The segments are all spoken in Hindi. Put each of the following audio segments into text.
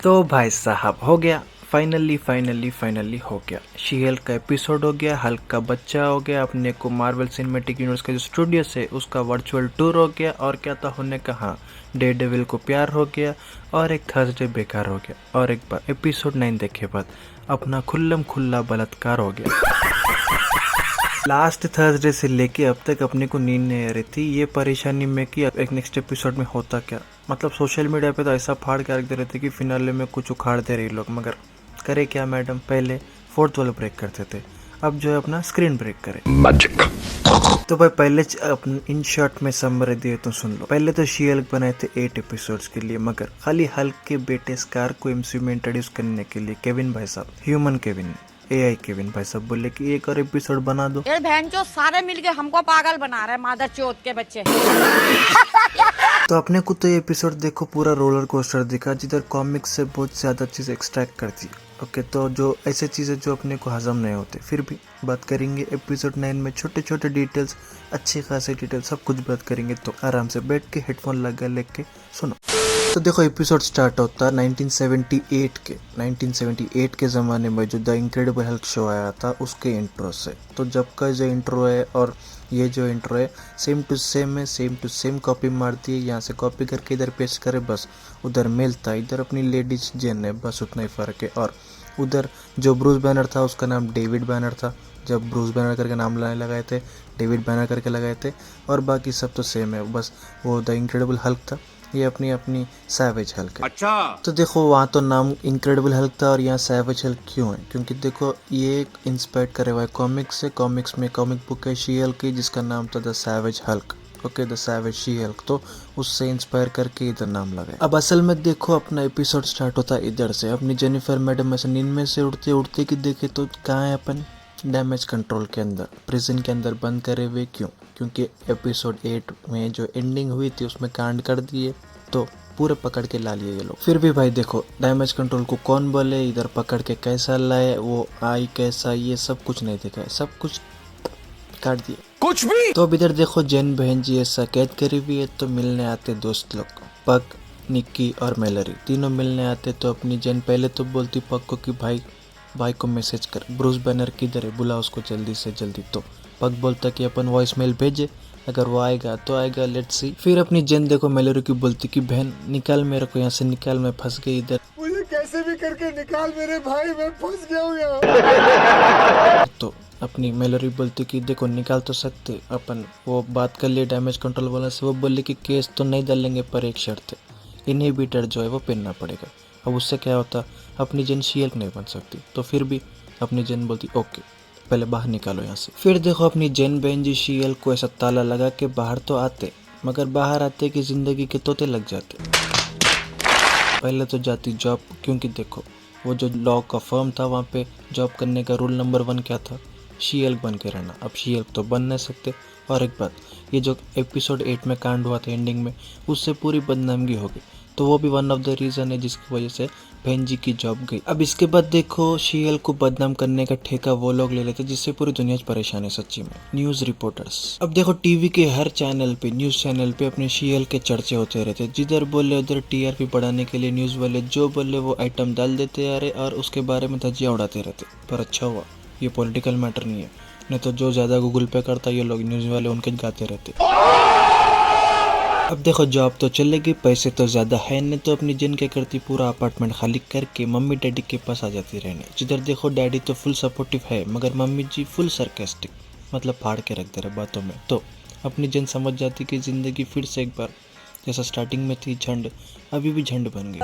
तो भाई साहब हो गया, फाइनली हो गया। शी हल्क का एपिसोड हो गया, हल्क का बच्चा हो गया, अपने को मार्वल सिनेमैटिक यूनिवर्स का जो स्टूडियो है उसका वर्चुअल टूर हो गया, और क्या था होने का, हाँ डेयरडेविल को प्यार हो गया, और एक थर्सडे बेकार हो गया, और एक बार एपिसोड 9 देखे बाद अपना खुल्लम खुल्ला बलात्कार हो गया। लास्ट थर्सडे से लेके अब तक अपने को नींद नहीं आ रही थी, ये परेशानी में कि एक नेक्स्ट एपिसोड में होता क्या। मतलब सोशल मीडिया पे तो ऐसा फाड़ के रख दे रहे थे कि फिनाले में कुछ उखाड़ दे रहे लोग, मगर करे क्या मैडम, पहले फोर्थ वाला ब्रेक करते थे, अब जो है अपना स्क्रीन ब्रेक करे। तो भाई पहले इन शॉर्ट में समरी दिए तो सुन लो। पहले तो शी हल्क बनाए थे 8 एपिसोड्स के लिए, मगर खाली हल्क के बेटे स्कार को एमसीयू में इंट्रोड्यूस करने के लिए केविन भाई साहब, ह्यूमन केविन, एआई केविन भाई साहब बोले कि एक और एपिसोड बना दो। ये बहन चो सारे मिलके हमको पागल बना रहे हैं, मादर चौथ के बच्चे। तो अपने को तो ये एपिसोड देखो पूरा रोलर कोस्टर दिखा, जिधर कॉमिक्स से बहुत ज्यादा चीज एक्सट्रैक्ट करती। ओके, तो जो ऐसे चीजें जो अपने को हजम नहीं होते, फिर भी बात करेंगे एपिसोड 9 में छोटे छोटे डिटेल्स, अच्छी खासी डिटेल, सब कुछ बात करेंगे। तो आराम से बैठ के हेडफोन लगा लेके सुनो। तो देखो एपिसोड स्टार्ट होता है 1978 के ज़माने में जो द इनक्रेडिबल हल्क शो आया था उसके इंट्रो से। तो जब का जो इंट्रो है और ये जो इंट्रो है सेम टू सेम है, सेम टू सेम कॉपी मारती है, यहाँ से कॉपी करके इधर पेस्ट करे बस, उधर मेल था, इधर अपनी लेडीज जेन है, बस उतना ही फ़र्क है। और उधर जो ब्रूस बैनर था उसका नाम डेविड बैनर था, जब ब्रूस बैनर करके नाम लाने लगाए थे डेविड बैनर करके लगाए थे, और बाकी सब तो सेम है, बस वो द इनक्रेडिबल हल्क था, ये अपनी अपनी सैवेज हल्क है। अच्छा, तो देखो वहाँ तो नाम इनक्रेडिबल हल्क था और यहाँ सैवेज हल्क क्यों है, क्योंकि देखो ये इंस्पायर्ड करे हुआ है कॉमिक्स से। कॉमिक्स में कॉमिक बुक है शी हल्क की जिसका नाम था the savage Hulk. Okay, the savage she Hulk, तो उससे इंस्पायर करके इधर नाम लगाया। अब असल में देखो अपना एपिसोड स्टार्ट होता है इधर से, अपनी जेनिफर मैडम ऐसे नींद में से उठते उठते कि देखे तो कहाँ है अपन, डैमेज कंट्रोल के अंदर, प्रिजन के अंदर बंद करे हुए। क्यों? क्योंकि एपिसोड 8 में जो एंडिंग हुई थी उसमें कांड कर दिए, तो पूरे पकड़ के ला लिए ये लोग। फिर भी भाई देखो डैमेज कंट्रोल को कौन बोले, इधर पकड़ के कैसा लाए, वो आई कैसा, ये सब कुछ नहीं दिखा है, सब कुछ काट दिए कुछ भी। तो अब इधर देखो जेन बहन जी ऐसा कैद करी हुई है, तो मिलने आते दोस्त लोग, पग, निक्की और मेलरी, तीनों मिलने आते। तो अपनी जेन पहले तो बोलती पग को कि भाई को मैसेज कर, ब्रूस बैनर किधर है, बुला उसको जल्दी से जल्दी। तो पग बोलता कि अपन वॉइस मेल भेजे, अगर वो आएगा तो आएगा, लेट्स सी। फिर अपनी जेन देखो मेलरी की बोलती कि बहन निकाल मेरे को यहाँ से, निकाल, मैं फंस गई इधर, मुझे कैसे भी करके निकाल मेरे भाई, मैं फंस गया हूँ यहाँ। तो अपनी मेलरी बोलती कि देखो निकाल तो सकते अपन, वो बात कर लिए डैमेज कंट्रोल वाला से, वो बोले कि केस तो नहीं डालेंगे पर एक शर्त है, इनहिबिटर जो है वो पहनना पड़ेगा। अब उससे क्या होता, अपनी जेन शी हल्क नहीं बन सकती। तो फिर भी अपनी जेन बोलती ओके पहले बाहर निकालो यहाँ से। फिर देखो अपनी जेन बहन जी शी हल्क को ऐसा ताला लगा के बाहर तो आते, मगर बाहर आते कि जिंदगी के तोते लग जाते। पहले तो जाती जॉब, क्योंकि देखो वो जो लॉ का फर्म था वहाँ पे जॉब करने का रूल नंबर 1 क्या था, शी हल्क बन के रहना। अब शी हल्क तो बन नहीं सकते, और एक बात, ये जो एपिसोड 8 में कांड हुआ था एंडिंग में, उससे पूरी बदनामगी हो गई, तो वो भी वन ऑफ द रीज़न है जिसकी वजह से बहन जी की जॉब गई। अब इसके बाद देखो शी हल्क को बदनाम करने का ठेका वो लोग ले लेते जिससे पूरी दुनिया परेशान है सच्ची में, न्यूज़ रिपोर्टर्स। अब देखो टीवी के हर चैनल पे, न्यूज़ चैनल पे अपने शी हल्क के चर्चे होते रहते, जिधर बोले उधर टीआरपी बढ़ाने के लिए न्यूज़ वाले जो बोले वो आइटम डाल देते आ रहे, और उसके बारे में धज्जियाँ उड़ाते रहते। पर अच्छा हुआ ये पॉलिटिकल मैटर नहीं है, नहीं तो जो ज़्यादा गूगल पे करता ये लोग न्यूज़ वाले उनके गाते रहते। अब देखो जॉब तो चलेगी, पैसे तो ज़्यादा है नहीं, तो अपनी जिन क्या करती, पूरा अपार्टमेंट खाली करके मम्मी डैडी के पास आ जाती रहने, जिधर देखो डैडी तो फुल सपोर्टिव है, मगर मम्मी जी फुल सरकास्टिक, मतलब फाड़ के रख दे रहे बातों में। तो अपनी जिन समझ जाती कि ज़िंदगी फिर से एक बार जैसा स्टार्टिंग में थी झंड, अभी भी झंड बन गई।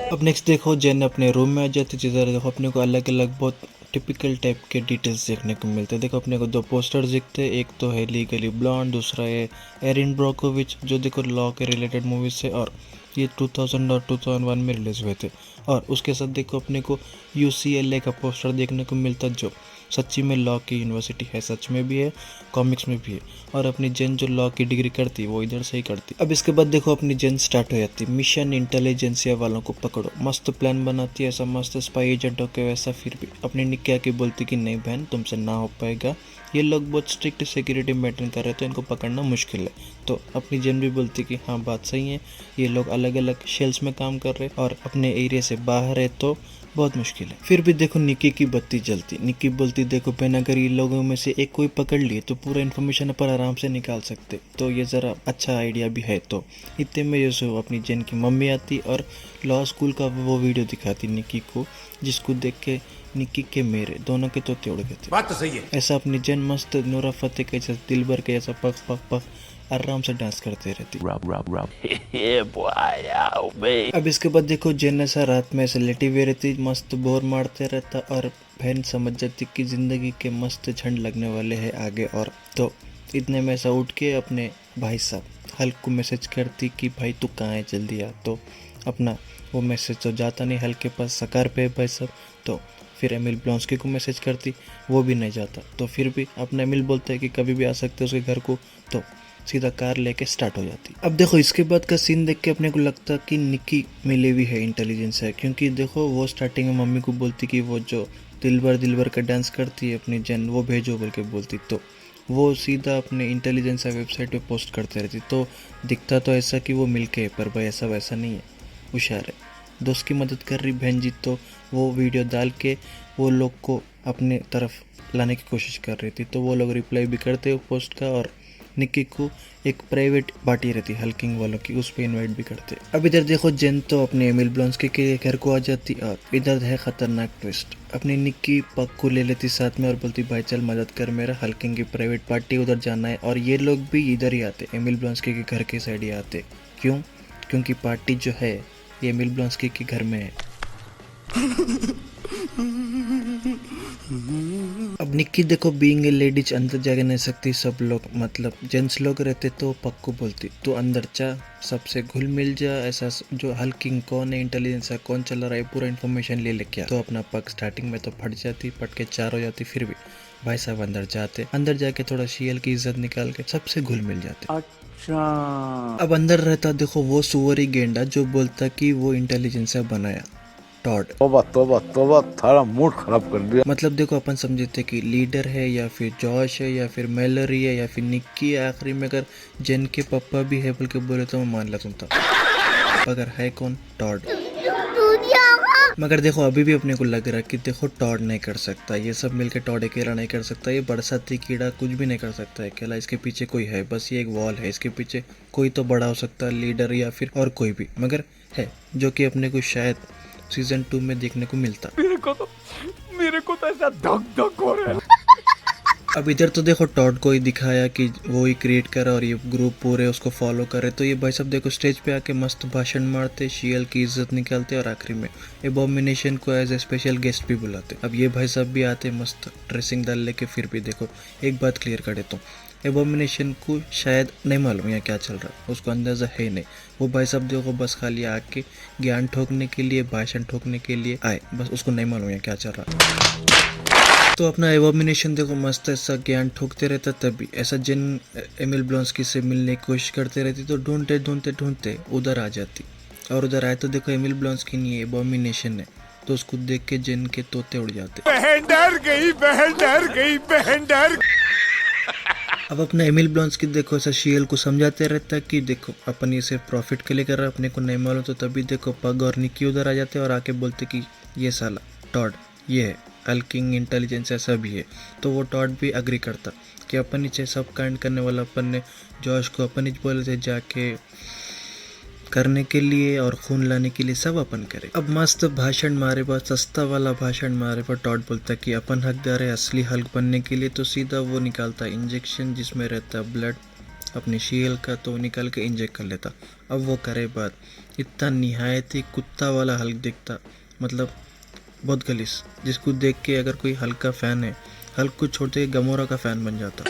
अब नेक्स्ट देखो जेन अपने रूम में आ जाती, जिधर देखो अपने को अलग अलग बहुत टिपिकल टाइप के डिटेल्स देखने को मिलते हैं। देखो अपने को 2 पोस्टर्स दिखते हैं, एक तो है लीगली ब्लॉन्ड, दूसरा है एरिन ब्रोकोविच जो देखो लॉ के रिलेटेड मूवीज से, और ये 2000 और 2001 में रिलीज हुए थे। और उसके साथ देखो अपने को UCLA का पोस्टर देखने को मिलता जो सच्ची में लॉ की यूनिवर्सिटी है, सच में भी है, कॉमिक्स में भी है, और अपनी जेन जो लॉ की डिग्री करती वो इधर से ही करती। अब इसके बाद देखो अपनी जेन स्टार्ट हो जाती, मिशन इंटेलिजेंसिया वालों को पकड़ो, मस्त प्लान बनाती है, ऐसा मस्त स्पाई एजेंट होके वैसा। फिर भी अपनी निक्की की बोलती कि नहीं बहन तुमसे ना हो पाएगा, ये लोग बहुत स्ट्रिक्ट सिक्योरिटी मेंटेन कर रहे थे, इनको पकड़ना मुश्किल है। तो अपनी जन भी बोलती कि हाँ बात सही है, ये लोग अलग अलग शेल्स में काम कर रहे और अपने एरिया से बाहर है तो बहुत मुश्किल है। फिर भी देखो निक्की की बत्ती जलती। निक्की बोलती देखो बहन, अगर ये लोगों में से एक कोई पकड़ लिए तो पूरा इन्फॉर्मेशन पर आराम से निकाल सकते, तो ये ज़रा अच्छा आइडिया भी है। तो इतने में ये सो अपनी जन की मम्मी आती और लॉ स्कूल का वो वीडियो दिखाती निक्की को, जिसको देख के निक्की के मेरे दोनों के तोते उड़ गए थे। बात तो सही है। ऐसा अपनी जन मस्त नूरा फतेह के जैसा दिलबर के जैसा पफ पफ पफ आराम से डांस करते रहती। अब इसके बाद देखो जन ऐसा रात में ऐसे लेटी हुई रहती, मस्त बोर मारते रहता और बहन समझ जाती कि जिंदगी के मस्त झंड लगने वाले हैं आगे। और तो इतने में ऐसा उठ के अपने भाई साहब हल्क को मैसेज करती कि भाई तू कहाँ है, जल्दी आ। तो अपना वो मैसेज तो जाता नहीं हल्क के पास, सकार पे भाई साहब। तो फिर एमिल ब्लॉन्स्की को मैसेज करती, वो भी नहीं जाता। तो फिर भी अपना एमिल बोलता है कि कभी भी आ सकते उसके घर को, तो सीधा कार लेके स्टार्ट हो जाती। अब देखो इसके बाद का सीन देख के अपने को लगता कि निक्की मिली हुई है, इंटेलिजेंस है, क्योंकि देखो वो स्टार्टिंग में मम्मी को बोलती कि वो जो दिलबर का डांस करती है अपनी जन, वो भेजो बोल के बोलती। तो वो सीधा अपने इंटेलिजेंस वेबसाइट पे पोस्ट करते रहती। तो दिखता तो ऐसा कि वो मिलके, पर भाई ऐसा वैसा नहीं है, होशियार है, दोस्त की मदद कर रही बहन जी। तो वो वीडियो डाल के वो लोग को अपने तरफ लाने की कोशिश कर रही थी। तो वो लोग रिप्लाई भी करते वो पोस्ट का, और निक्की को एक प्राइवेट पार्टी रहती हल्किंग वालों की, उस पर इन्वाइट भी करते। अब इधर देखो जेन तो अपने एमिल ब्लॉन्स्की के घर को आ जाती, और इधर है खतरनाक ट्विस्ट। अपनी निक्की पक को ले लेती साथ में और बोलती भाई चल मदद कर, मेरा हल्किंग की प्राइवेट पार्टी उधर जाना है। और ये लोग भी इधर ही आते, एमिल ब्लॉन्स्की के घर के साइड ही आते। क्यों? क्योंकि पार्टी जो है ये एमिल ब्लॉन्स्की के घर में है। अब निक्की देखो बीइंग ए लेडीज अंदर जाके नहीं सकती, सब लोग मतलब जेंट्स लोग रहते तो पक्को बोलती तो अंदर जा, सबसे घुल मिल जा, ऐसा जो हल्किंग कौन है, इंटेलिजेंस है, कौन चला रहा है, पूरा इन्फॉर्मेशन ले लेके। तो अपना पग स्टार्टिंग में तो फट जाती, पट के चार हो जाती। फिर भी भाई साहब अंदर जाते, अंदर जाके थोड़ा शीएल की इज्जत निकाल के सबसे घुल मिल जाते। अच्छा अब अंदर रहता देखो वो सुअरी गेंडा जो बोलता कि वो इंटेलिजेंस से बनाया टॉड। तोबा तोबा तोबा, थारा मूड खराब कर दिया। मतलब देखो अपन समझे थे कि लीडर है या फिर जॉश है या फिर मैलरी है या फिर निक्की है। आखिरी में अगर जेन के पापा भी है बोल के बोले तो मैं मान लेता था, मगर है कौन? टॉड। मगर देखो अभी भी अपने को लग रहा है कि देखो टॉड नहीं कर सकता, ये सब मिलकर टॉड अकेला नहीं कर सकता, ये बरसाती कीड़ा कुछ भी नहीं कर सकता है अकेला। इसके पीछे कोई है, बस ये एक वॉल है, इसके पीछे कोई तो बड़ा हो सकता है, लीडर या फिर और कोई भी, मगर है जो कि अपने को शायद सीजन 2 में देखने को मिलता। मेरे को तो ऐसा धक धक हो रहा है। अब इधर तो देखो टॉड को ही दिखाया कि वो ही क्रिएट करा और ये ग्रुप पूरे उसको फॉलो करे। तो ये भाई सब देखो स्टेज पे आके मस्त भाषण मारते, शीएल की इज्जत निकालते और आखिरी में एबोमिनेशन को एज ए स्पेशल गेस्ट भी बुलाते। अब ये भाई सब भी आते मस्त ड्रेसिंग डाल लेके। फिर भी देखो एक बात क्लियर कर देता हूँ, एबोमिनेशन को शायद नहीं मालूम यहाँ क्या चल रहा है, उसको अंदाजा है नहीं। वो भाई सब देखो बस खाली आके ज्ञान ठोकने के लिए, भाषण ठोकने के लिए आए, बस उसको नहीं मालूम यहाँ क्या चल रहा है। तो अपना एबोमिनेशन देखो मस्त ऐसा ज्ञान ठोकते रहता। तभी ऐसा जिन एमिल ब्लॉन्स्की से मिलने की कोशिश करते रहती तो ढूंढते ढूंढते ढूंढते उधर आ जाती, और उधर आए तो देखो एमिल ब्लॉन्स्की नहीं है, एबोमिनेशन है। तो उसको देख के जिन के तोते उड़ जाते। बहन डर गई, बहन डर गई, बहन डर। अब अपना एमिल ब्लॉन्स्की देखो ऐसा शीएल को समझाते रहता है कि देखो अपन ये सिर्फ प्रॉफिट के लिए कर रहा है, अपने को नहीं मालूम। तो तभी देखो पग और निक्की उधर आ जाते और आके बोलते कि ये साला टॉड ये है, हल्किंग इंटेलिजेंस ऐसा भी है। तो वो टॉड भी अग्री करता कि अपन नीचे सब कांड करने वाला अपन ने जॉश को अपन ही बोले थे जाके करने के लिए और खून लाने के लिए, सब अपन करे। अब मस्त भाषण मारे पर, सस्ता वाला भाषण मारे पर टॉड बोलता कि अपन हकदार है असली हल्क बनने के लिए। तो सीधा वो निकालता इंजेक्शन जिसमें रहता ब्लड अपने शीएल का, तो निकाल के इंजेक्ट कर लेता। अब वो करे बात, इतना निहायत ही कुत्ता वाला हल्क दिखता, मतलब बहुत गलीस, जिसको देख के अगर कोई हल्क का फैन है, हल्क को छोड़ते गमोरा का फैन बन जाता।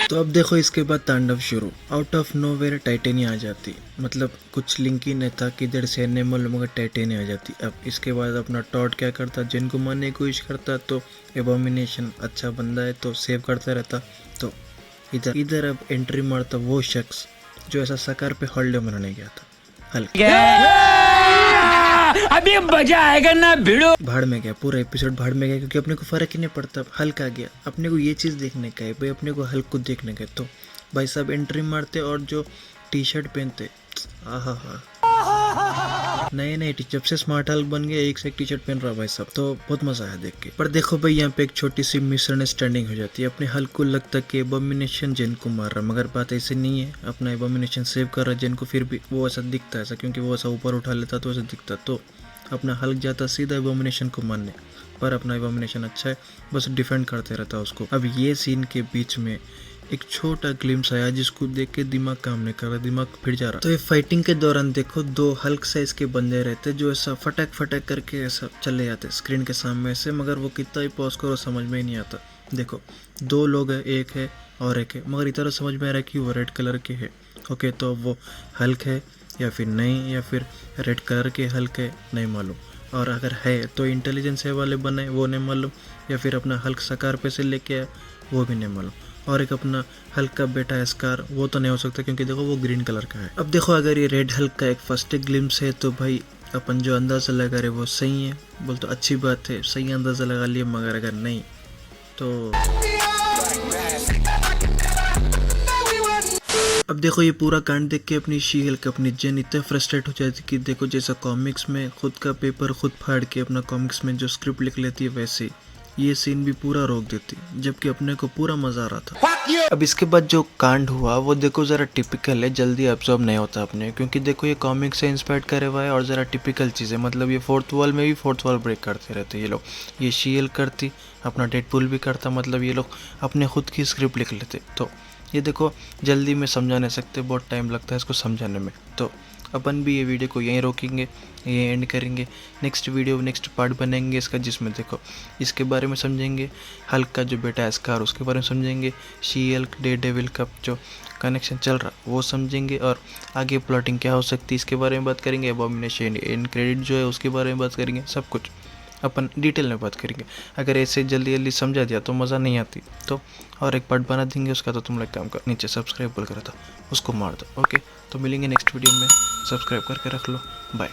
तो अब देखो इसके बाद तांडव शुरू। आउट ऑफ नोवेयर टाइटेनिया आ जाती, मतलब कुछ लिंक ही नहीं था कि इधर से एनिमल मगर टाइटेनिया आ जाती। अब इसके बाद अपना टॉड क्या करता, जिनको मारने की कोशिश करता। तो एबोमिनेशन अच्छा बंदा है तो सेव करता रहता। तो इधर अब एंट्री मारता वो शख्स जो ऐसा सकार पे हॉलिडे मनाने गया था, हल्क। अभी मजा आएगा ना भिड़ो। भाड़ में गया, पूरा एपिसोड भाड़ में गया, क्योंकि अपने को फर्क ही नहीं पड़ता। हल्क आ गया, अपने को ये चीज़ देखने का है भाई, अपने को हल्क को देखने का है। तो भाई साहब एंट्री मारते और जो टी शर्ट पहनते, आहा हा, नए जब से स्मार्ट हल्क बन गया एक से एक टी शर्ट पहन रहा भाई साहब, तो बहुत मजा आया देख के। पर देखो भाई यहाँ पे एक छोटी सी मिसअंडरस्टैंडिंग हो जाती है। अपने हल्क को लगता कि एबोमिनेशन जेन को मार रहा, मगर बात ऐसे नहीं है। अपना एबोमिनेशन सेव कर रहा जेन को, फिर भी वो ऐसा दिखता है ऐसा, क्योंकि वो ऐसा ऊपर उठा लेता तो ऐसा दिखता। तो अपना हल्क जाता सीधा एबोमिनेशन को मारने, पर अपना एबोमिनेशन अच्छा है, बस डिफेंड करते रहता है उसको। अब ये सीन के बीच में एक छोटा ग्लिम्स आया जिसको देख के दिमाग काम नहीं कर रहा, दिमाग फिर जा रहा। तो ये फाइटिंग के दौरान देखो दो हल्क साइज के बंदे रहते जो ऐसा फटक करके ऐसा चले जाते स्क्रीन के सामने से, मगर वो कितना ही पॉज करो समझ में ही नहीं आता। देखो दो लोग है, एक है और एक है, मगर इतना समझ में आ रहा है कि वो रेड कलर के है। ओके, तो वो हल्क है या फिर नहीं, या फिर रेड कलर के हल्क है, नहीं मालूम। और अगर है तो इंटेलिजेंस है वाले बने, वो नहीं मालूम, या फिर अपना हल्क सकार पे से लेके आया, वो भी नहीं मालूम। और एक अपना हल्क का बेटा है स्कार, वो तो नहीं हो सकता क्योंकि देखो वो ग्रीन कलर का है। अब देखो अगर ये रेड हल्क का एक फर्स्ट ग्लिम्स है तो भाई अपन जो अंदाज़ा लगा रहे वो सही है, बोल तो अच्छी बात है, सही अंदाज़ा लगा लिया। मगर अगर नहीं तो अब देखो ये पूरा कांड देख के अपनी शी हल्क, अपनी जेन इतने फ्रस्ट्रेट हो जाती कि देखो जैसा कॉमिक्स में खुद का पेपर खुद फाड़ के अपना कॉमिक्स में जो स्क्रिप्ट लिख लेती है, वैसे ये सीन भी पूरा रोक देती, जबकि अपने को पूरा मजा आ रहा था। अब इसके बाद जो कांड हुआ वो देखो ज़रा टिपिकल है, जल्दी एब्जॉर्ब नहीं होता अपने, क्योंकि देखो ये कॉमिक से इंस्पायर्ड करे हुआ है और ज़रा टिपिकल चीज़ है। मतलब ये फोर्थ वॉल में भी फोर्थ वॉल ब्रेक करते रहते ये लोग। ये शीएल करती, अपना डेडपूल भी करता, मतलब ये लोग अपने खुद की स्क्रिप्ट लिख लेते। तो ये देखो जल्दी में समझा नहीं सकते, बहुत टाइम लगता है इसको समझाने में। तो अपन भी ये वीडियो को यहीं रोकेंगे, यहीं एंड करेंगे। नेक्स्ट वीडियो नेक्स्ट पार्ट बनेंगे इसका, जिसमें देखो इसके बारे में समझेंगे, हल्क का जो बेटा है स्कार उसके बारे में समझेंगे, शी हल्क डेयरडेविल का जो कनेक्शन चल रहा वो समझेंगे, और आगे प्लॉटिंग क्या हो सकती है इसके बारे में बात करेंगे। एबोमिनेशन एंड क्रेडिट जो है उसके बारे में बात करेंगे, सब कुछ अपन डिटेल में बात करेंगे। अगर ऐसे जल्दी समझा दिया तो मज़ा नहीं आती, तो और एक पार्ट बना देंगे उसका। तो तुम लोग काम कर, नीचे सब्सक्राइब बोल करा था उसको मार दो। ओके, तो मिलेंगे नेक्स्ट वीडियो में, सब्सक्राइब करके रख लो, बाय।